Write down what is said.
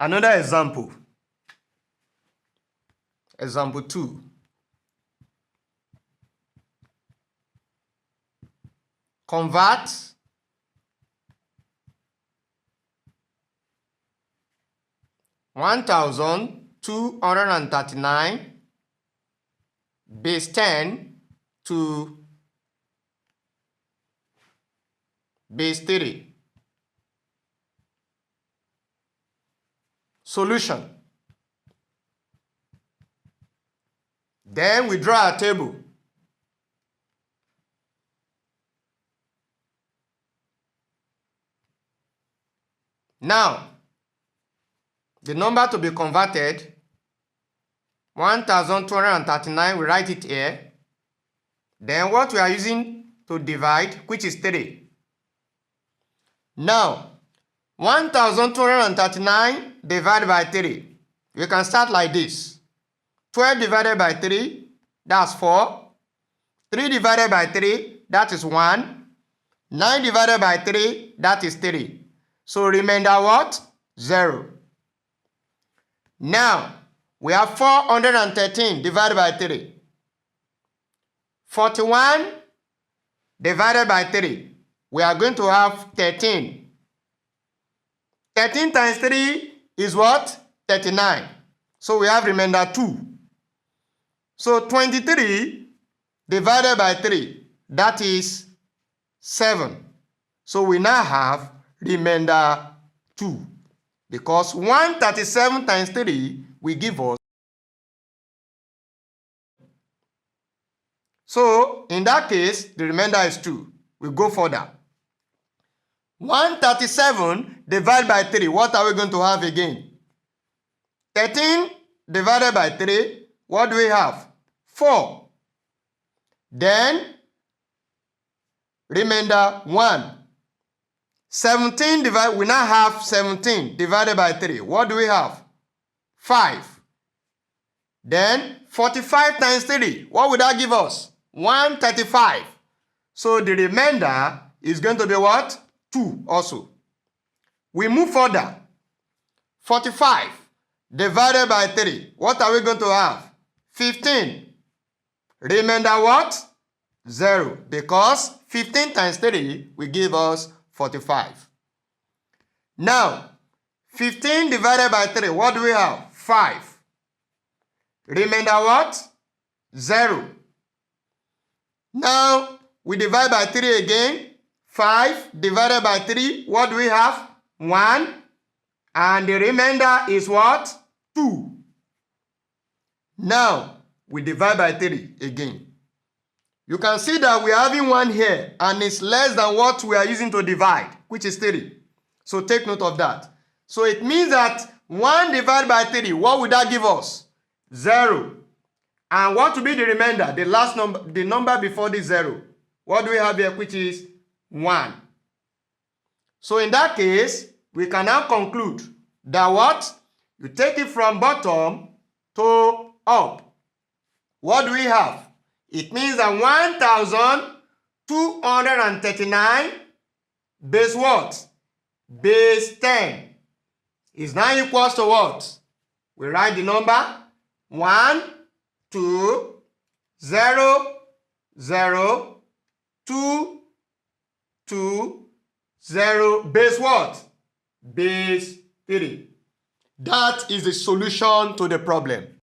Another example. Example 2. Convert 1,239 base 10 to base 3. Solution. Then we draw a table. Now, the number to be converted, 1,239, we write it here. Then what we are using to divide, which is 3. Now, 1,239 divided by 3. We can start like this. 12 divided by 3, that's 4. 3 divided by 3, that is 1. 9 divided by 3, that is 3. So remainder what? 0. Now, we have 413 divided by 3. 41 divided by 3. We are going to have 13. 13 times 3 is what? 39. So we have remainder 2. So 23 divided by 3, that is 7. So we now have remainder 2. Because 137 times 3 will give us. So in that case, the remainder is 2. We go further. 137 divided by 3. What are we going to have again? 13 divided by 3. What do we have? 4. Then remainder 1. 17 divided, we now have 17 divided by 3. What do we have? 5. Then 45 times 3. What would that give us? 135. So the remainder is going to be what? 2 also. We move further. 45 divided by 3. What are we going to have? 15. Remainder what? 0. Because 15 times 3 will give us 45. Now, 15 divided by 3, what do we have? 5. Remainder what? 0. Now, we divide by 3 again. 5 divided by 3, what do we have? 1. And the remainder is what? 2. Now, we divide by 3 again. You can see that we are having 1 here, and it's less than what we are using to divide, which is 3. So take note of that. So it means that 1 divided by 3, what would that give us? 0. And what will be the remainder? The last number, the number before the 0. What do we have here, which is 1. So in that case, we can now conclude that what? You take it from bottom to up. What do we have? It means that 1,239 base what? Base 10 is now equals to what? We write the number 1, 2, 0, 0, 2, 2, 0, base what? Base 3. That is the solution to the problem.